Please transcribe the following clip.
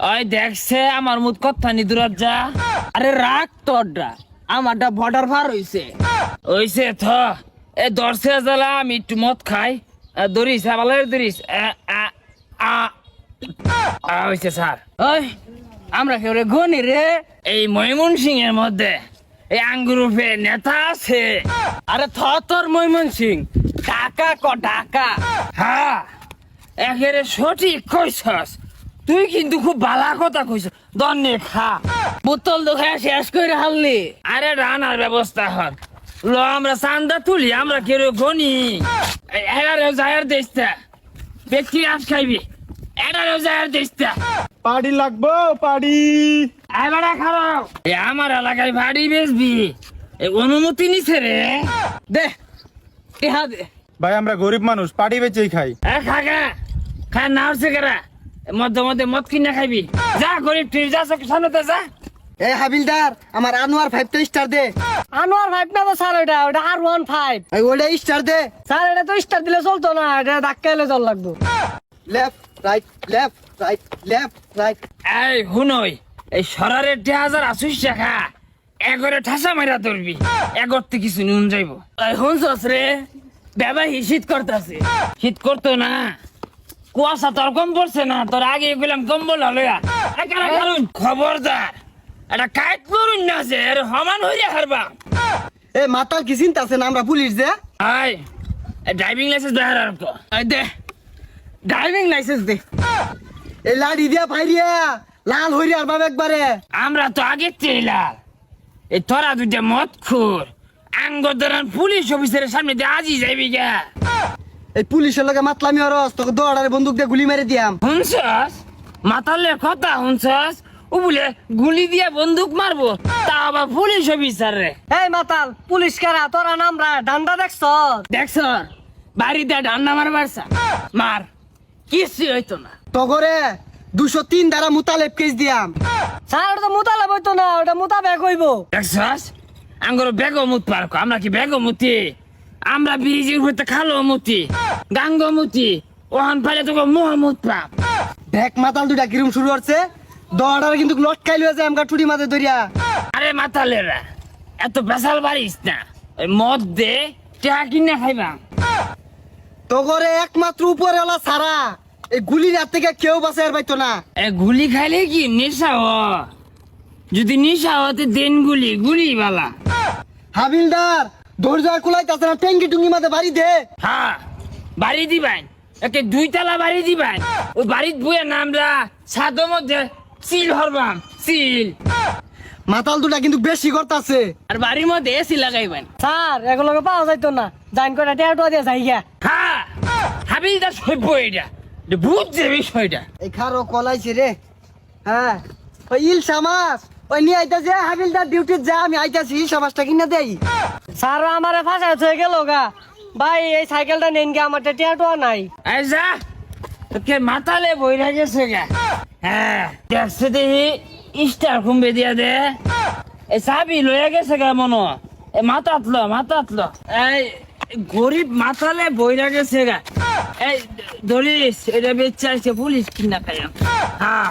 ওই দেখছে আমার মুখ কথা নি দূরত যা। আরে রাখ তোরটা, আমারটা বর্ডার পার হইছে থ এ দর্শে জ্বালা আমি একটু মদ খাই। ধরিস ভালো ধরিস। হয়েছে স্যার। ওই আমরা কেউ রে গনি রে। এই ময়মনসিং এর মধ্যে এই আঙ্গুরুপে নেতা আছে। আরে তোর ময়মন সিং টাকা টাকা। হ্যাঁ একেবারে সঠিক কইছস, তুই কিন্তু খুব বালা কথা কইছস। দন্নে খা বোতল তো খায় শেষ করে হারলি। আরে রানার ব্যবস্থা হর ল, আমরা চান্দা তুলি, আমরা কেউ গনি। 11,000 দিস্তা ব্যক্তি আজ খাইবি, 11,000 দিস্তা। পাড়ি লাগবো পাড়ি। এবারে খারাপ আমার এলাকায় বাড়ি বেচবি, অনুমতি নিছে রে। দে টেহা দে। ভাই আমরা গরিব মানুষ, পাড়ি বেচেই খাই। খাগা খা না হচ্ছে কেরা মধ্যে মধ্যে মদ কিনা খাইবি। যা গরিব তুই যা, সামনে যা। এ হাবিলদার, আমার আনোয়ার 5 স্টার দে। আনোয়ার 5 না তো স্যার, ওটা R15। এই ওটা স্টার দে। স্যার এটা তো স্টার দিলে চলতো না, এটা ধাক্কা এলে চল লাগতো। Left right left right left right. এই হুনই এই সরারের 10,000 আসুস টাকা এগরে ঠাসা মারা ধরবি, এগরতে কিছু নুন যাইব। শুনছস রে, বেবাই শীত করতেছে। শীত করতো না, কুয়াশা তোর কম পড়ছে না? তোর আগে গেলাম কম্বল হলয়া। খবরদার এটা কাইট করুন না যে এর সমান হইয়া হারবা। এ মাতাল কি চিন্তা আছে না, আমরা পুলিশ যে। আই ড্রাইভিং লাইসেন্স দেখার আর তো দে ড্রাইভিং লাইসেন্স দে। এই লাড়ি দিয়া ফাইরিয়া লাল হইরি আর বাবা একবারে। আমরা তো আগে চেলার এই তোরা দুইটা মদ খুর আঙ্গদারান পুলিশ অফিসারের সামনে দিয়ে আজই যাইবি গা। এই পুলিশের লগে মাতলামি হরস, তোকে দৌড়ারে বন্দুক দিয়ে গুলি মেরে দিয়াম। শুনছস মাতালের কথা শুনছস? ও বলে গুলি দিয়া বন্দুক মারবো, তা আবার পুলিশ অফিসার রে। এই মাতাল পুলিশ কারা তোরা নামরা ডান্ডা দেখছ? দেখছ বাড়িতে ডান্না মারবার মার, কিছু হইতো না। তগরে 203 ধারা মুতালেব কেস দিয়াম। স্যার ওটা তো মোতালে বইতো না, ওটা মোতাবেক হইব। দেখছস আঙ্গর বেগমুত পার্ক, আমরা কি বেগমুতি? আমরা ব্রিজের উপরে খালো মুতি গাঙ্গমুতি, ওহান পাইলে তোকে মোহাম্মদ পাপ। দেখ মাতাল দুইটা কিরম শুরু হচ্ছে, দৌড়ারে কিন্তু লটকাই লয়ে যায় আমগা টুটি মাঝে ধরিয়া। আরে মাতালেরা এত বেসাল বাড়িস না, ওই মদ দে চা কিনে খাইবা। তগরে একমাত্র উপরে ওলা সারা, এই গুলির হাত থেকে কেউ বাঁচাই আর পাইতো না। এ গুলি খাইলে কি নেশা হ? যদি নেশা হতে দেন গুলি গুলি বালা। হাবিলদার ধৈর্য আর কুলাইতাছে না, ট্যাঙ্কি টুঙ্গি মাঝে বাড়ি দে। হ্যাঁ বাড়ি দিবেন, একে 2 তলা বাড়ি দিবেন। ওই বাড়ির বইয়ের নামরা ছাদের মধ্যে সিল হরবাম, সিল। মাতাল দুটা কিন্তু বেশি করতাছে। আর বাড়ির মধ্যে এসি লাগাইবেন। স্যার এগুলোকে পাওয়া যাইতো না, জাইন করে টেয়াটো দিয়ে যাই গিয়া। হ্যাঁ হাবিলদার সভ্য এটা, বুঝছে বিষয়টা। এই খারো কলাইছে রে। হ্যাঁ ওই ইলশা মাছ ওই নিয়ে আইতাছে, হাবিলদার ডিউটি যা, আমি আইতাছি ইলশা মাছটা কিনে দেই। স্যার আমারে ফাঁসা হয়ে গেল গা ভাই, এই সাইকেলটা নেন গা, আমার টেয়াটো নাই। এই যা তোকে মাতালে বইরা গেছে গা। হ্যাঁ দেখছে দেখি স্টার কুম্বে দিয়া দে। এই চাবি লইয়া গেছে গা মনো, এ মাতাতলো এই গরিব মাতালে বইরা গেছে গা। এই ধরিস এটা বেচাইছে পুলিশ কিনা খাইয়া। হ্যাঁ